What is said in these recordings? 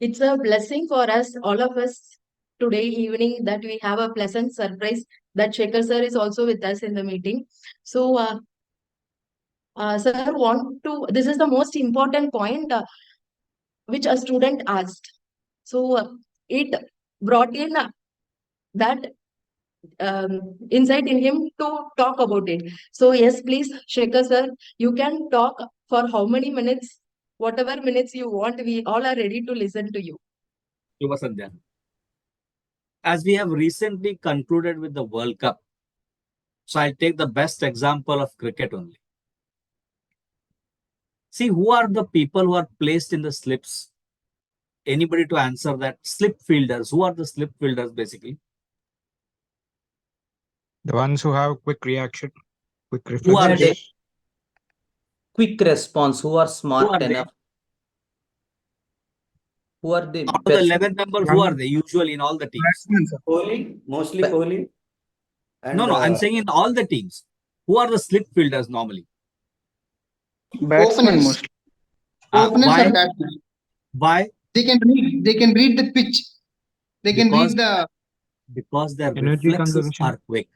it's a blessing for us, all of us, today evening that we have a pleasant surprise that Shekhar sir is also with us in the meeting. So, sir, this is the most important point which a student asked. So, it brought in that insight in him to talk about it. So, yes, please, Shekhar sir, you can talk for how many minutes, whatever minutes you want. We all are ready to listen to you. Shubha Sandhya. As we have recently concluded with the World Cup, so I'll take the best example of cricket only. See, who are the people who are placed in the slips? Anybody to answer that? Slip fielders. Who are the slip fielders basically? The ones who have quick reaction, quick Who are they? reflexes. Quick response, who are Who smart are they? enough, who are the Out of the best 11 members, who are they usually in all the teams? Batsmen, sir. Kohli, mostly Ba- Kohli. And No, I'm saying in all the teams. Who are the slip fielders normally? Openers mostly. openers Why? are batsmen. Why? They can read the pitch. They can Because read the because their Energy reflexes conservation. are quick.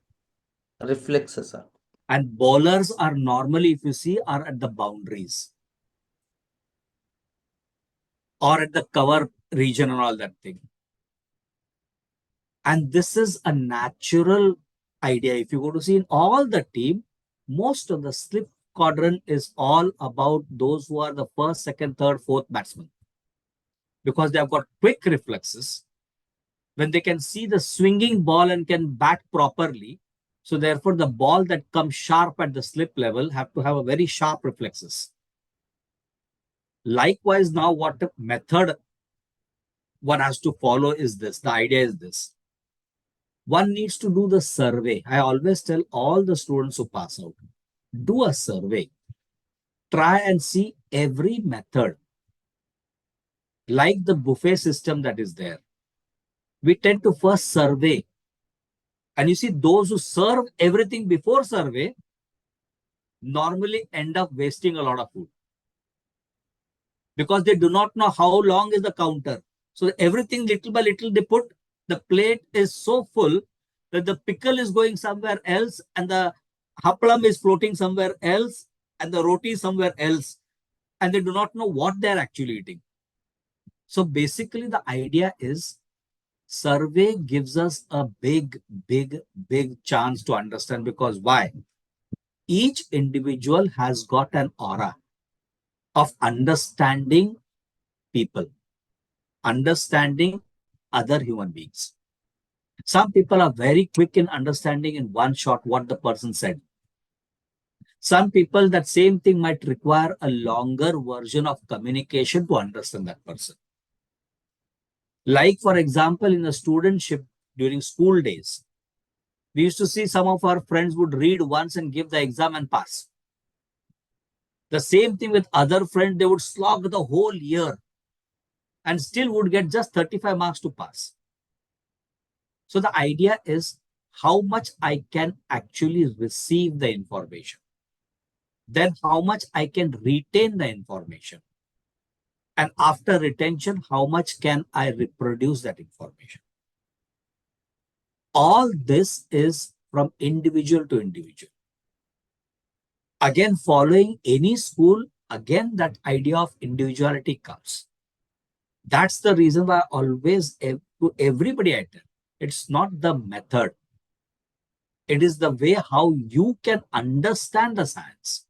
reflexes are. And bowlers are normally, if you see, are at the boundaries or at the cover region and all that thing. And this is a natural idea. If you go to see in all the team, most of the slip quadrant is all about those who are the first, second, third, fourth batsmen. Because they have got quick reflexes. When they can see the swinging ball and can bat properly, so therefore the ball that comes sharp at the slip level have to have a very sharp reflexes. Likewise, now what method one has to follow is this. The idea is this. One needs to do the survey. I always tell all the students who pass out, do a survey. Try and see every method. Like the buffet system that is there. We tend to first survey. And you see, those who serve everything before survey normally end up wasting a lot of food. Because they do not know how long is the counter. So everything little by little they put, the plate is so full that the pickle is going somewhere else and the haplam is floating somewhere else and the roti somewhere else. And they do not know what they're actually eating. So basically the idea is survey gives us a big chance to understand, because why? Each individual has got an aura of understanding people, understanding other human beings. Some people are very quick in understanding in one shot what the person said. Some people, that same thing might require a longer version of communication to understand that person. Like, for example, in a studentship during school days, we used to see some of our friends would read once and give the exam and pass. The same thing with other friends, they would slog the whole year and still would get just 35 marks to pass. So the idea is how much I can actually receive the information. Then how much I can retain the information. And after retention, how much can I reproduce that information? All this is from individual to individual. Again, following any school, again, that idea of individuality comes. That's the reason why I always, to everybody I tell, it's not the method. It is the way how you can understand the science.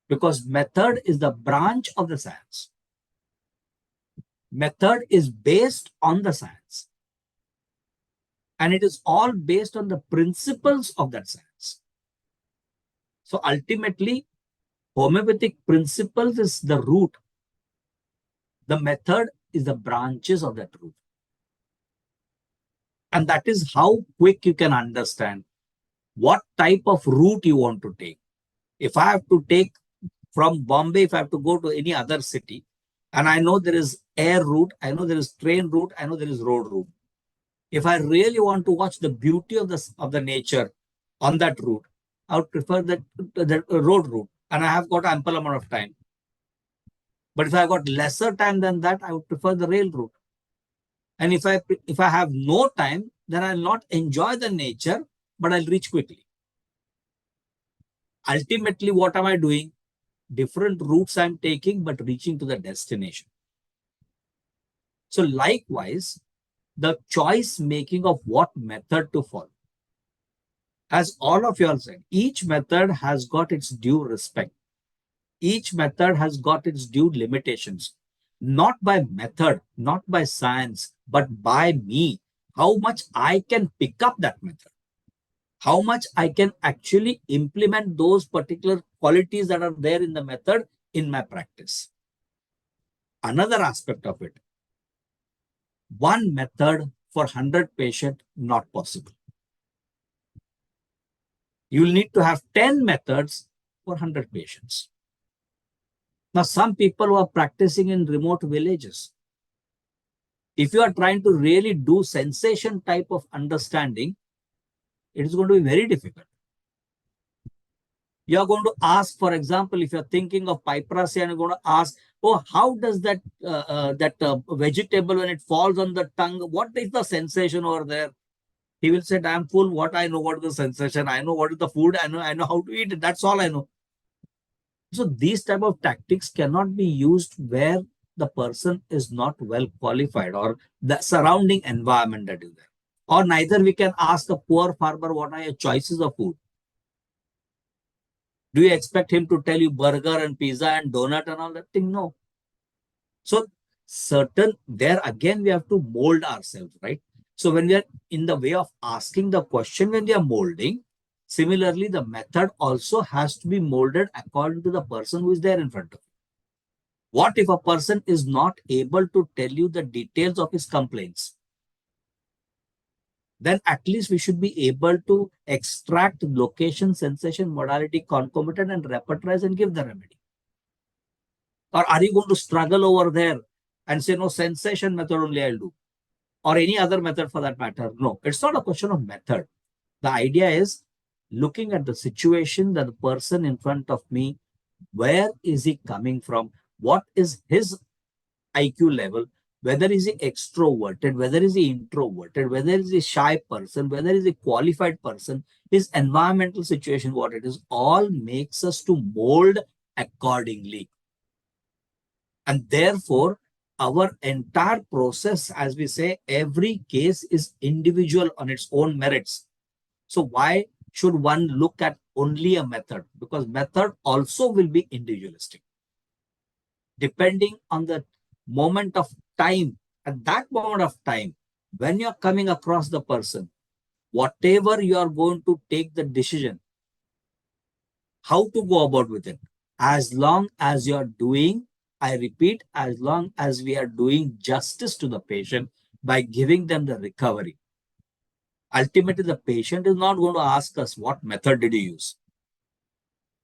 Because method is the branch of the science. Method is based on the science. And it is all based on the principles of that science. So ultimately, homeopathic principles is the root. The method is the branches of that root. And that is how quick you can understand what type of route you want to take. If I have to take from Bombay, if I have to go to any other city, and I know there is air route, I know there is train route, I know there is road route. If I really want to watch the beauty of the nature on that route, I would prefer the road route, and I have got ample amount of time. But if I got lesser time than that, I would prefer the rail route. And if I have no time, then I'll not enjoy the nature, but I'll reach quickly. Ultimately, what am I doing? Different routes I'm taking, but reaching to the destination. So likewise, the choice making of what method to follow. As all of you all said, each method has got its due respect. Each method has got its due limitations. Not by method, not by science, but by me. How much I can pick up that method. How much I can actually implement those particular qualities that are there in the method in my practice. Another aspect of it, one method for 100 patients, not possible. You will need to have 10 methods for 100 patients. Now, some people who are practicing in remote villages, if you are trying to really do sensation type of understanding, it is going to be very difficult. You are going to ask, for example, if you're thinking of piprasi and you're going to ask, oh, how does that vegetable, when it falls on the tongue, what is the sensation over there? He will say, damn fool, what I know, what is the sensation? I know what is the food. I know how to eat it. That's all I know. So these type of tactics cannot be used where the person is not well qualified or the surrounding environment that is there. Or neither we can ask a poor farmer what are your choices of food. Do you expect him to tell you burger and pizza and donut and all that thing? No. So there again, we have to mold ourselves, right? So when we are in the way of asking the question, when we are molding, similarly, the method also has to be molded according to the person who is there in front of you. What if a person is not able to tell you the details of his complaints? Then at least we should be able to extract location, sensation, modality, concomitant, and repertoire and give the remedy. Or are you going to struggle over there and say, no, sensation method only I'll do? Or any other method for that matter? No, it's not a question of method. The idea is looking at the situation, that the person in front of me, where is he coming from? What is his IQ level? Whether is he extroverted, whether is he introverted, whether is he shy person, whether is he qualified person, his environmental situation, what it is, all makes us to mold accordingly. And therefore, our entire process, as we say, every case is individual on its own merits. So why should one look at only a method? Because method also will be individualistic. Depending on the moment of time, at that moment of time, when you're coming across the person, whatever you are going to take the decision, how to go about with it, as long as you're doing, I repeat, as long as we are doing justice to the patient by giving them the recovery. Ultimately, the patient is not going to ask us, what method did you use?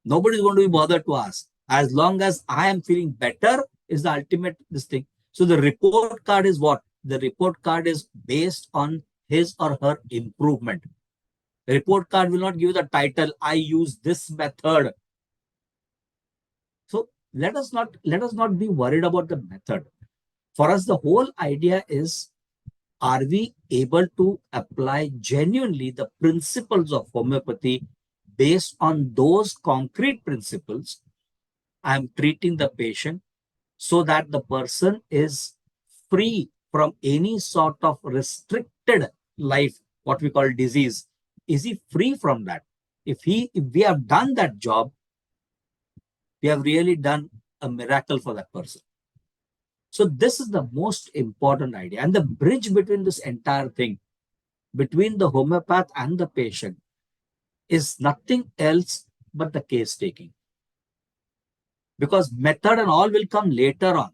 Nobody is going to be bothered to ask. As long as I am feeling better is the ultimate this thing. So the report card is what? The report card is based on his or her improvement. The report card will not give you the title, I use this method. So let us not be worried about the method. For us, the whole idea is, are we able to apply genuinely the principles of homeopathy based on those concrete principles? I am treating the patient so that the person is free from any sort of restricted life, what we call disease. Is he free from that? If we have done that job, we have really done a miracle for that person. So this is the most important idea. And the bridge between this entire thing, between the homeopath and the patient, is nothing else but the case taking. Because method and all will come later on.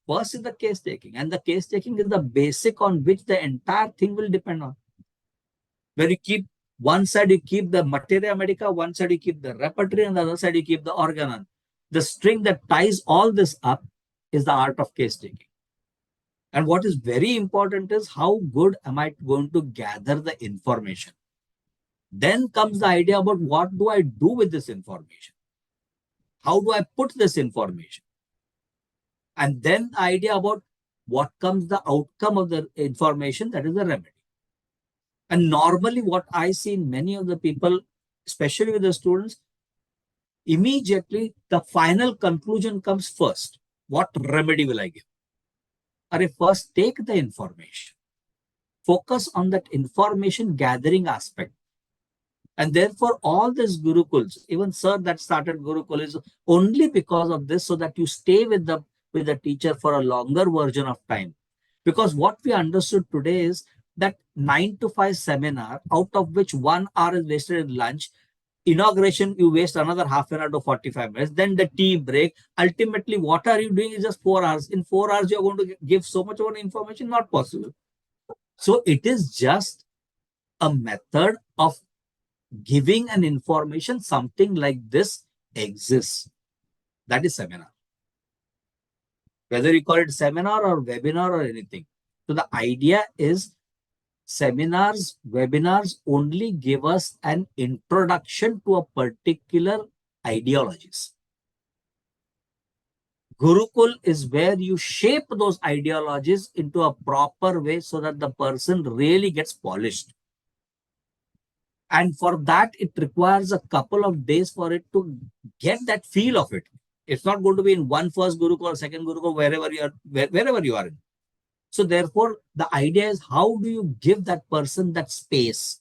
First is the case taking. And the case taking is the basic on which the entire thing will depend on. Where you keep one side, you keep the materia medica, one side you keep the repertory, and the other side you keep the organon. The string that ties all this up is the art of case taking. And what is very important is how good am I going to gather the information. Then comes the idea about what do I do with this information? How do I put this information? And then the idea about what comes the outcome of the information, that is the remedy. And normally what I see in many of the people, especially with the students, immediately the final conclusion comes first. What remedy will I give? Or first take the information. Focus on that information gathering aspect. And therefore, all these Gurukuls, even sir that started Gurukul is only because of this, so that you stay with the teacher for a longer version of time. Because what we understood today is that 9 to 5 seminar, out of which 1 hour is wasted in lunch, inauguration, you waste another half an hour to 45 minutes, then the tea break. Ultimately, what are you doing is just 4 hours. In 4 hours, you're going to give so much of information, not possible. So it is just a method of giving an information, something like this exists. That is seminar. Whether you call it seminar or webinar or anything. So the idea is seminars, webinars only give us an introduction to a particular ideologies. Gurukul is where you shape those ideologies into a proper way so that the person really gets polished. And for that, it requires a couple of days for it to get that feel of it. It's not going to be in one first Gurukul or second Gurukul, wherever you are in. So therefore, the idea is, how do you give that person that space?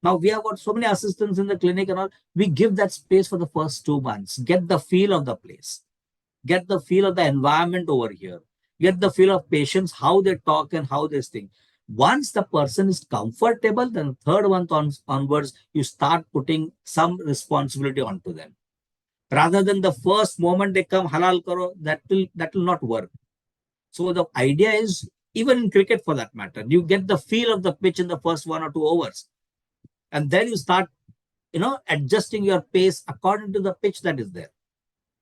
Now, we have got so many assistants in the clinic and all. We give that space for the first 2 months. Get the feel of the place. Get the feel of the environment over here. Get the feel of patients, how they talk and how they think. Once the person is comfortable, then third month onwards, you start putting some responsibility onto them. Rather than the first moment they come, halal karo, that will not work. So the idea is, even in cricket for that matter, you get the feel of the pitch in the first 1 or 2 overs. And then you start, adjusting your pace according to the pitch that is there.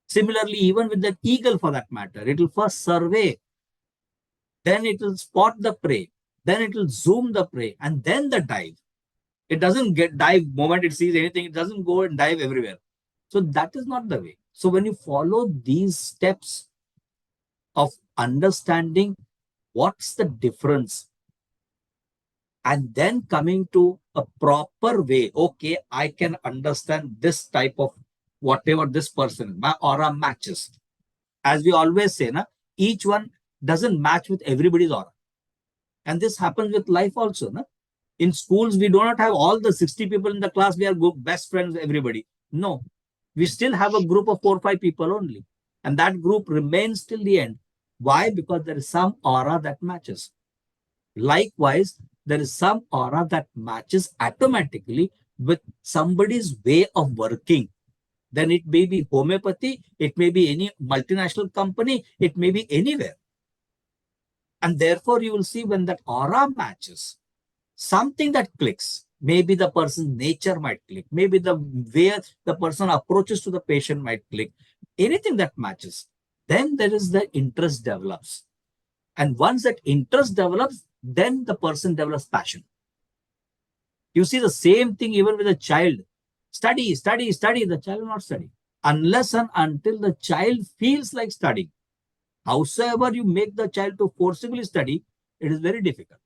Similarly, even with the eagle for that matter, it will first survey, then it will spot the prey, then it will zoom the prey, and then the dive. It doesn't get dive moment it sees anything, it doesn't go and dive everywhere. So that is not the way. So when you follow these steps of understanding what's the difference, and then coming to a proper way, okay, I can understand this type of whatever this person, my aura matches. As we always say, each one doesn't match with everybody's aura. And this happens with life also. In schools, we do not have all the 60 people in the class, we are best friends, everybody. No, we still have a group of 4 or 5 people only. And that group remains till the end. Why? Because there is some aura that matches. Likewise, there is some aura that matches automatically with somebody's way of working. Then it may be homeopathy, it may be any multinational company, it may be anywhere. And therefore, you will see when that aura matches, something that clicks. Maybe the person's nature might click. Maybe the way the person approaches to the patient might click. Anything that matches. Then there is the interest develops. And once that interest develops, then the person develops passion. You see the same thing even with a child. Study, study, study. The child will not study. Unless and until the child feels like studying. Howsoever you make the child to forcibly study, it is very difficult.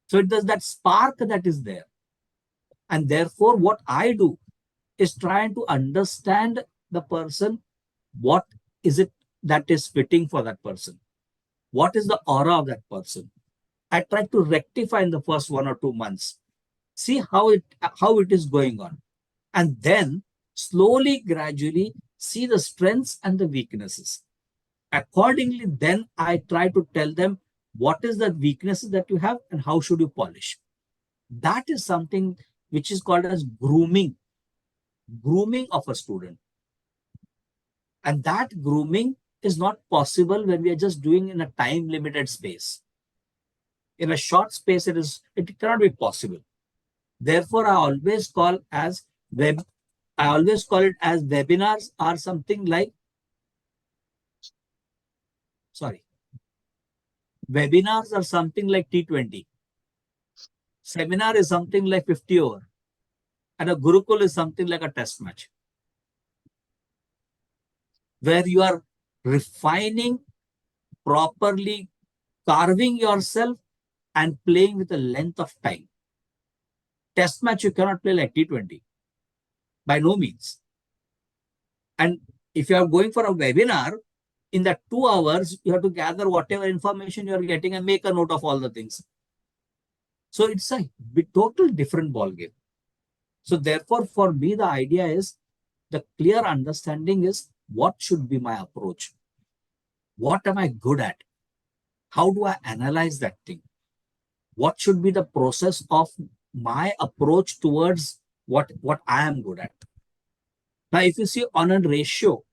So it does that spark that is there. And therefore, what I do is trying to understand the person. What is it that is fitting for that person? What is the aura of that person? I try to rectify in the first 1 or 2 months. See how it is going on. And then slowly, gradually see the strengths and the weaknesses. Accordingly, then I try to tell them what is the weaknesses that you have and how should you polish. That is something which is called as grooming of a student. And that grooming is not possible when we are just doing in a time limited space. In a short space, it cannot be possible. Therefore, I always call it as webinars are something like, webinars are something like T20. Seminar is something like 50 over. And a Gurukul is something like a test match, where you are refining, properly carving yourself and playing with a length of time. Test match, you cannot play like T20. By no means. And if you are going for a webinar, in that 2 hours, you have to gather whatever information you are getting and make a note of all the things. So it's a total different ballgame. So therefore, for me, the idea is the clear understanding is what should be my approach? What am I good at? How do I analyze that thing? What should be the process of my approach towards what I am good at? Now, if you see on a ratio,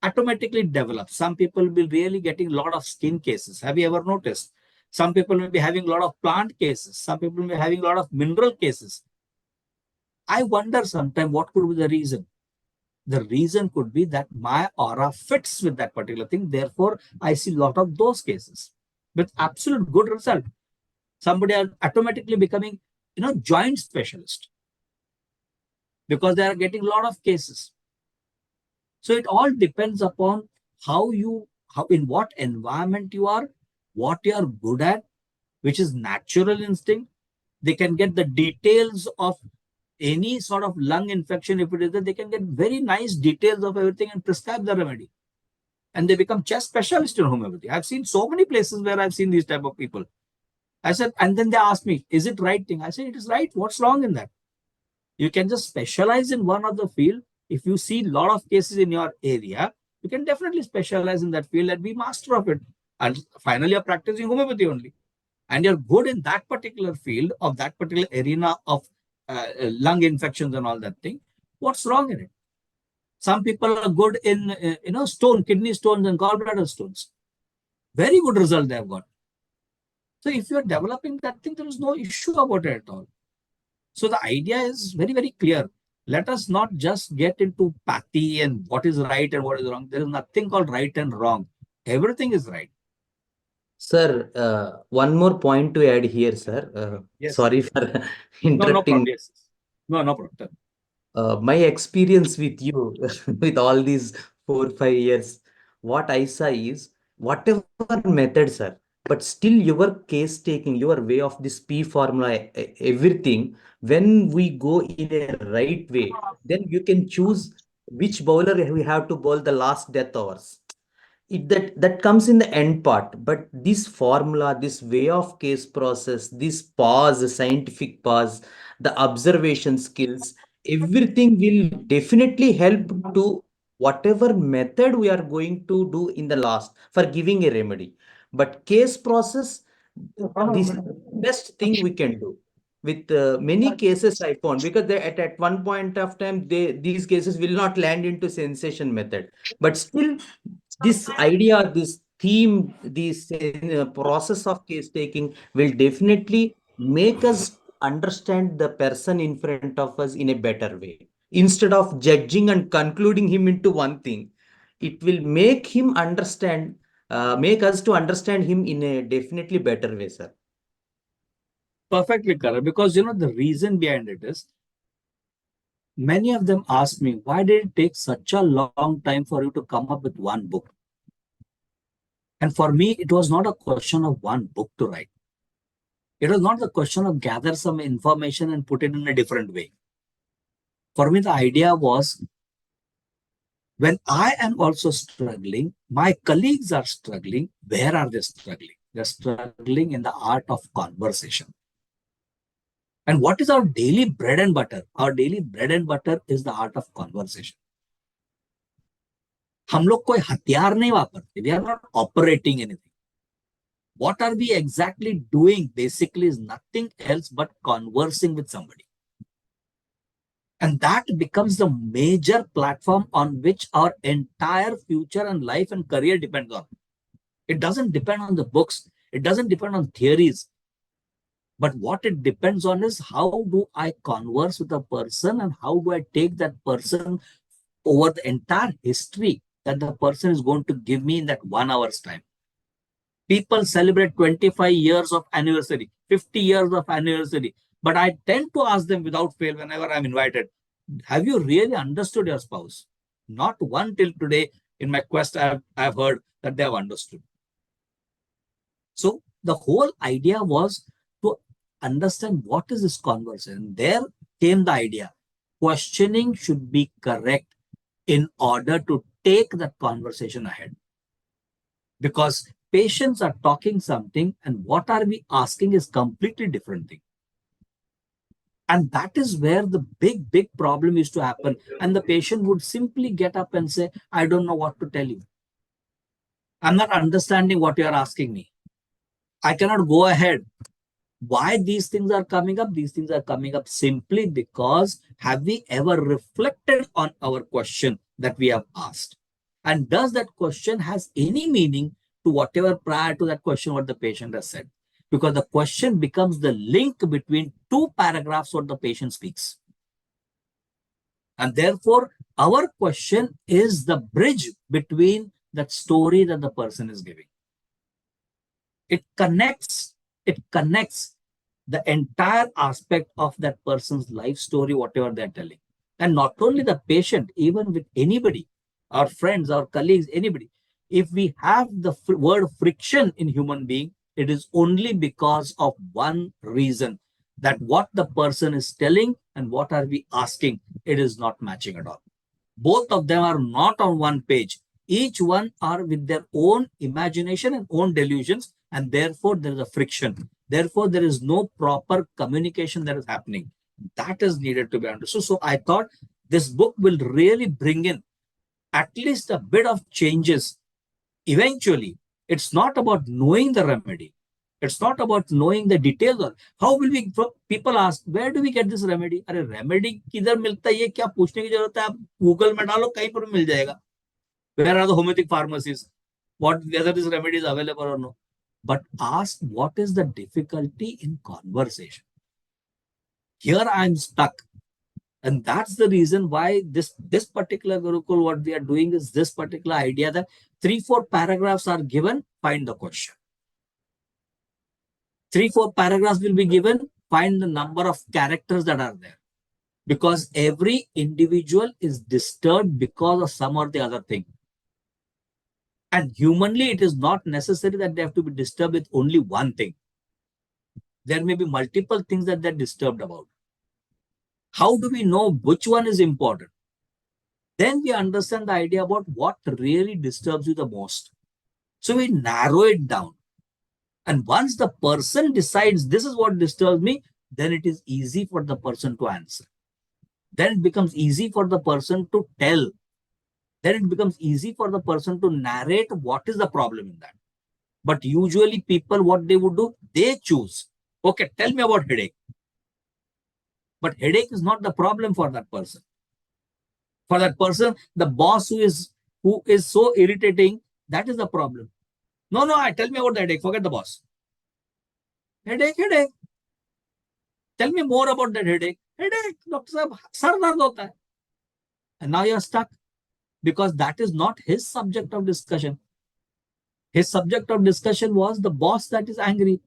automatically develops. Some people will be really getting a lot of skin cases. Have you ever noticed? Some people will be having a lot of plant cases. Some people will be having a lot of mineral cases. I wonder sometimes what could be the reason. The reason could be that my aura fits with that particular thing. Therefore, I see a lot of those cases with absolute good result. Somebody are automatically becoming, joint specialist because they are getting a lot of cases. So it all depends upon how in what environment you are, what you are good at, which is natural instinct. They can get the details of any sort of lung infection. If it is that, they can get very nice details of everything and prescribe the remedy. And they become chest specialists in homeopathy. I've seen so many places where I've seen these type of people. I said, and then they asked me, is it right thing? I said, it is right. What's wrong in that? You can just specialize in one of the field. If you see a lot of cases in your area, you can definitely specialize in that field and be master of it. And finally, you're practicing homeopathy only. And you're good in that particular field of that particular arena of lung infections and all that thing. What's wrong in it? Some people are good in, kidney stones and gallbladder stones. Very good result they have got. So if you're developing that thing, there is no issue about it at all. So the idea is very, very clear. Let us not just get into pathy and what is right and what is wrong. There is nothing called right and wrong. Everything is right. Sir, one more point to add here, sir. Yes. Sorry for No interrupting. problem. Yes. No problem. My experience with you with all these 4 5 years, what I saw is whatever method, sir, but still your case taking, your way of this P formula, everything, when we go in a right way, then you can choose which bowler we have to bowl the last death overs. That comes in the end part, but this formula, this way of case process, this pause, the scientific pause, the observation skills, everything will definitely help to whatever method we are going to do in the last for giving a remedy. But case process, this is the best thing we can do. With many cases I found, because at one point of time these cases will not land into sensation method, but still this idea, this theme, this process of case taking will definitely make us understand the person in front of us in a better way. Instead of judging and concluding him into one thing, it will make him understand, make us to understand him in a definitely better way, sir. Perfectly correct. Because, the reason behind it is, many of them ask me, why did it take such a long time for you to come up with one book? And for me, it was not a question of one book to write. It was not the question of gather some information and put it in a different way. For me, the idea was, when I am also struggling, my colleagues are struggling. Where are they struggling? They're struggling in the art of conversation. And what is our daily bread and butter? Our daily bread and butter is the art of conversation. हम लोग कोई हथियार नहीं वापरते. We are not operating anything. What are we exactly doing? Basically is nothing else but conversing with somebody. And that becomes the major platform on which our entire future and life and career depends on. It doesn't depend on the books. It doesn't depend on theories. But what it depends on is, how do I converse with a person and how do I take that person over the entire history that the person is going to give me in that 1 hour's time. People celebrate 25 years of anniversary, 50 years of anniversary. But I tend to ask them without fail whenever I'm invited, have you really understood your spouse? Not one till today. In my quest, I've heard that they have understood. So the whole idea was to understand what is this conversation. There came the idea. Questioning should be correct in order to take that conversation ahead. Because patients are talking something and what are we asking is completely different thing. And that is where the big problem used to happen. And the patient would simply get up and say, I don't know what to tell you. I'm not understanding what you're asking me. I cannot go ahead. Why these things are coming up? These things are coming up simply because have we ever reflected on our question that we have asked? And does that question has any meaning to whatever prior to that question what the patient has said? Because the question becomes the link between two paragraphs what the patient speaks. And therefore, our question is the bridge between that story that the person is giving. It connects the entire aspect of that person's life story, whatever they're telling. And not only the patient, even with anybody, our friends, our colleagues, anybody. If we have the word friction in human being, it is only because of one reason, that what the person is telling and what are we asking, it is not matching at all. Both of them are not on one page. Each one are with their own imagination and own delusions, and therefore there is a friction. Therefore, there is no proper communication that is happening. That is needed to be understood. So I thought this book will really bring in at least a bit of changes. Eventually, it's not about knowing the remedy. It's not about knowing the details. How will we, people ask, where do we get this remedy? अरे remedy किधर मिलता है, ये क्या पूछने की जरूरत है? आप Google में डालो, कहीं पर मिल जाएगा. Where are the homeopathic pharmacies? Whether this remedy is available or no? But ask, what is the difficulty in conversation? Here I'm stuck. And that's the reason why this particular Gurukul, what we are doing is this particular idea that 3-4 paragraphs are given, find the question. 3-4 paragraphs will be given, find the number of characters that are there. Because every individual is disturbed because of some or the other thing. And humanly, it is not necessary that they have to be disturbed with only one thing. There may be multiple things that they're disturbed about. How do we know which one is important? Then we understand the idea about what really disturbs you the most. So we narrow it down. And once the person decides this is what disturbs me, then it is easy for the person to answer. Then it becomes easy for the person to tell. Then it becomes easy for the person to narrate what is the problem in that. But usually people, what they would do, they choose. Okay, tell me about headache. But headache is not the problem for that person. For that person, the boss who is so irritating, that is the problem. No, tell me about the headache. Forget the boss. Headache. Tell me more about that headache. Headache, Dr. Sahab, sar dard hota hai. And now you're stuck because that is not his subject of discussion. His subject of discussion was the boss that is angry.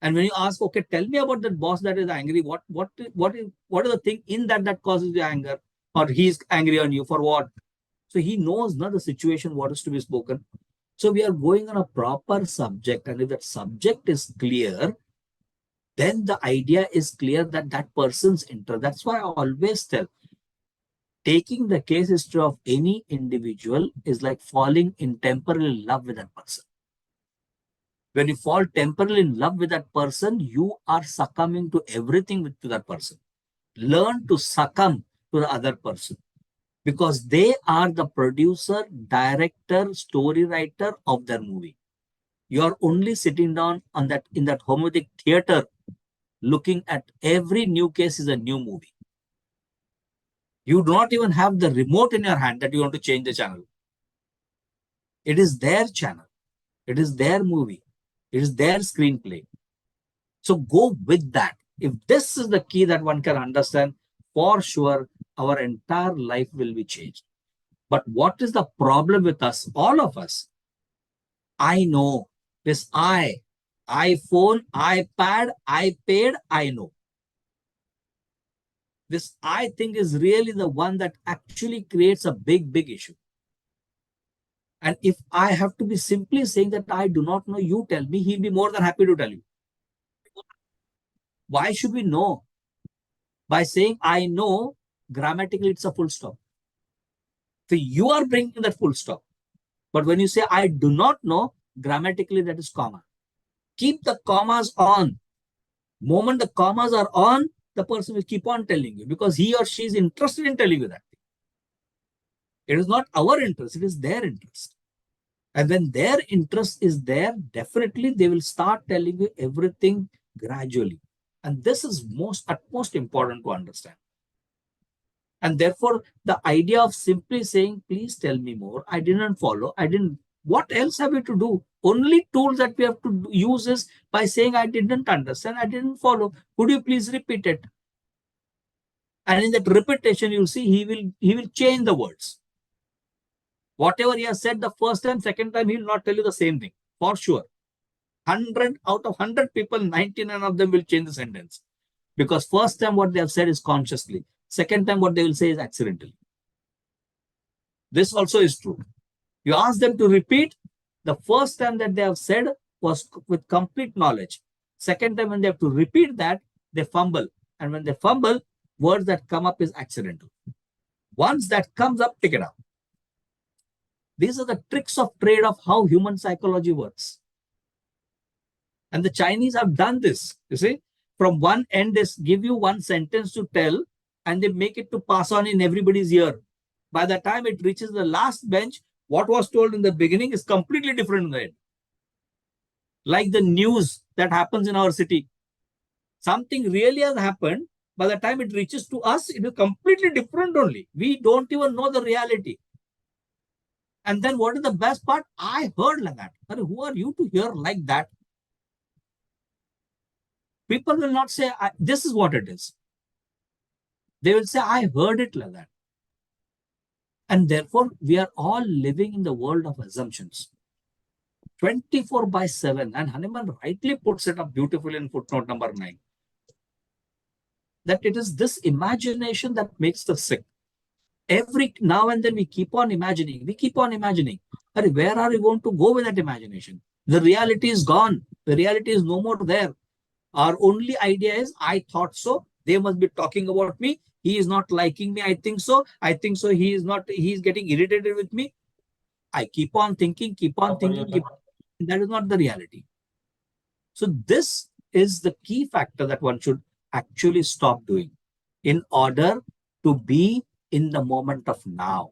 And when you ask, okay, tell me about that boss that is angry, what is the thing in that causes the anger? Or he's angry on you for what? So he knows not the situation, what is to be spoken. So we are going on a proper subject. And if that subject is clear, then the idea is clear that that person's interest. That's why I always tell, taking the case history of any individual is like falling in temporary love with that person. When you fall temporarily in love with that person, you are succumbing to everything to that person. Learn to succumb to the other person because they are the producer, director, story writer of their movie. You are only sitting down on that in that homeopathic theater, looking at every new case is a new movie. You do not even have the remote in your hand that you want to change the channel. It is their channel. It is their movie. It is their screenplay. So go with that. If this is the key that one can understand, for sure, our entire life will be changed. But what is the problem with us, all of us? I know. This iPhone, iPad, iPad, I know. This I think is really the one that actually creates a big issue. And if I have to be simply saying that I do not know, you tell me, he'll be more than happy to tell you. Why should we know? By saying I know, grammatically it's a full stop. So you are bringing that full stop. But when you say I do not know, grammatically that is comma. Keep the commas on. Moment the commas are on, the person will keep on telling you because he or she is interested in telling you that. It is not our interest, it is their interest. And when their interest is there, definitely they will start telling you everything gradually. And this is utmost important to understand. And therefore, the idea of simply saying, please tell me more, I didn't follow, what else have we to do? Only tool that we have to use is by saying, I didn't understand, I didn't follow. Could you please repeat it? And in that repetition, you'll see he will change the words. Whatever he has said the first time, second time, he will not tell you the same thing, for sure. 100 out of 100 people, 99 of them will change the sentence. Because first time what they have said is consciously. Second time what they will say is accidentally. This also is true. You ask them to repeat, the first time that they have said was with complete knowledge. Second time when they have to repeat that, they fumble. And when they fumble, words that come up is accidental. Once that comes up, pick it up. These are the tricks of trade of how human psychology works. And the Chinese have done this, you see. From one end, they give you one sentence to tell, and they make it to pass on in everybody's ear. By the time it reaches the last bench, what was told in the beginning is completely different in the end. Like the news that happens in our city. Something really has happened. By the time it reaches to us, it is completely different only. We don't even know the reality. And then what is the best part? I heard like that. But who are you to hear like that? People will not say, this is what it is. They will say, I heard it like that. And therefore, we are all living in the world of assumptions. 24/7. And Hanuman rightly puts it up beautifully in footnote number 9. That it is this imagination that makes us sick. Every now and then we keep on imagining. Where are we going to go with that imagination? The reality is gone. The reality is no more there. Our only idea is, I thought so. They must be talking about me. He is not liking me. I think so. He is getting irritated with me. I keep on thinking. That is not the reality. So this is the key factor that one should actually stop doing in order to be in the moment of now.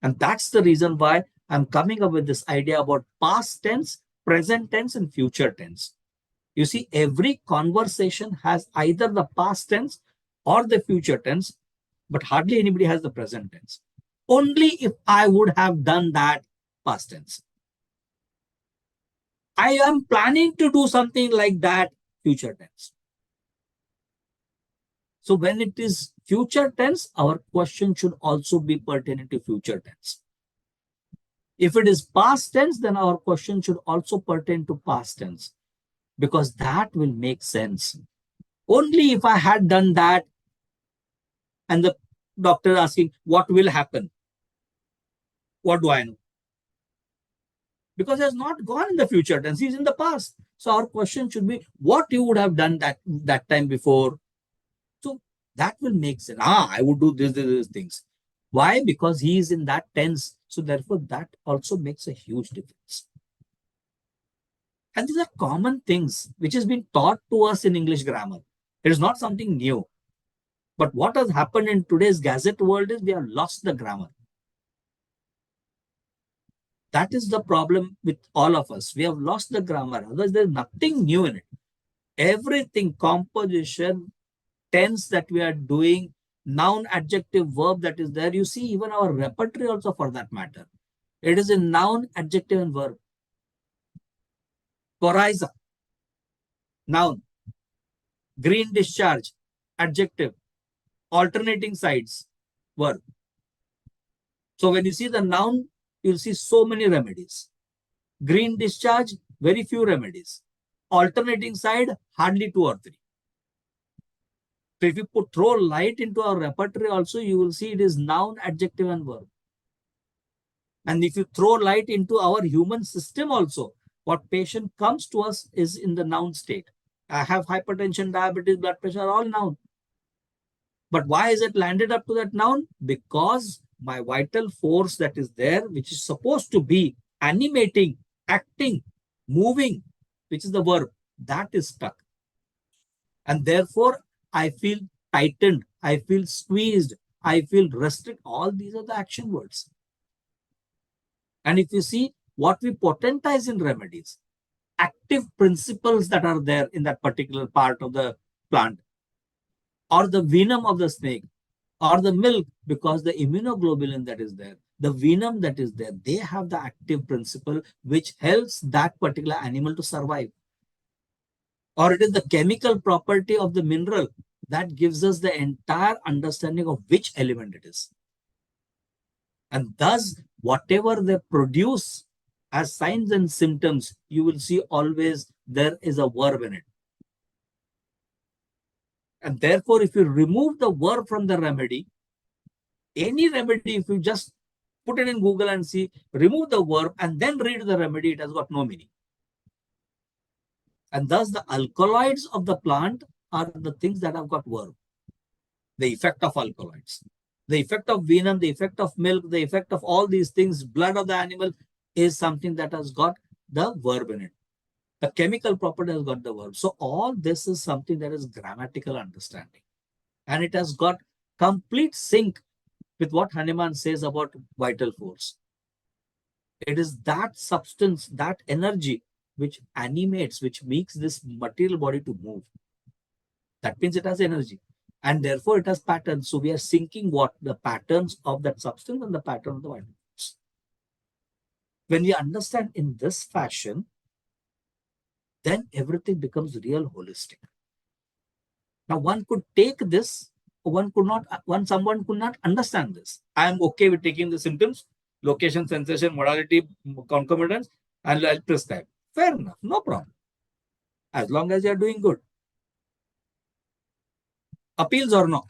And that's the reason why I'm coming up with this idea about past tense, present tense, and future tense. You see, every conversation has either the past tense or the future tense, but hardly anybody has the present tense. Only if I would have done that, past tense. I am planning to do something like that, future tense. So when it is future tense, our question should also be pertaining to future tense. If it is past tense, then our question should also pertain to past tense, because that will make sense. Only if I had done that, and the doctor asking, what will happen? What do I know? Because he has not gone in the future tense, he's in the past. So our question should be, what you would have done that time before? So that will make sense. I would do these things. Why? Because he is in that tense. So therefore, that also makes a huge difference. And these are common things which has been taught to us in English grammar. It is not something new. But what has happened in today's Gazette world is we have lost the grammar. That is the problem with all of us. We have lost the grammar. Otherwise, there's nothing new in it. Everything, composition, tense that we are doing, noun, adjective, verb that is there. You see, even our repertory also for that matter. It is in noun, adjective, and verb. Coryza, noun. Green discharge, adjective. Alternating sides, verb. So when you see the noun, you'll see so many remedies. Green discharge, very few remedies. Alternating side, hardly 2 or 3. So if you throw light into our repertory also, you will see it is noun, adjective, and verb. And if you throw light into our human system also, what patient comes to us is in the noun state. I have hypertension, diabetes, blood pressure, all noun. But why is it landed up to that noun? Because my vital force that is there, which is supposed to be animating, acting, moving, which is the verb, that is stuck. And therefore, I feel tightened, I feel squeezed, I feel restricted. All these are the action words. And if you see what we potentize in remedies, active principles that are there in that particular part of the plant, or the venom of the snake, or the milk, because the immunoglobulin that is there, the venom that is there, they have the active principle which helps that particular animal to survive. Or it is the chemical property of the mineral that gives us the entire understanding of which element it is. And thus, whatever they produce as signs and symptoms, you will see always there is a verb in it. And therefore, if you remove the verb from the remedy, any remedy, if you just put it in Google and see, remove the verb and then read the remedy, it has got no meaning. And thus, the alkaloids of the plant are the things that have got verb. The effect of alkaloids, the effect of venom, the effect of milk, the effect of all these things, blood of the animal is something that has got the verb in it. The chemical property has got the verb. So all this is something that is grammatical understanding. And it has got complete sync with what Hanuman says about vital force. It is that substance, that energy, which animates, which makes this material body to move. That means it has energy. And therefore, it has patterns. So we are syncing what? The patterns of that substance and the pattern of the vital force. When we understand in this fashion, then everything becomes real holistic. Now, one could take this, one could not, someone could not understand this. I am okay with taking the symptoms, location, sensation, modality, concomitants, and I'll prescribe. Fair enough, no problem. As long as you are doing good. Appeals or no?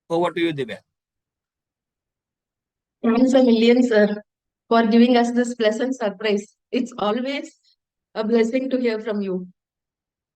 Over to you, Divya. Thanks a million, sir, for giving us this pleasant surprise. It's always a blessing to hear from you.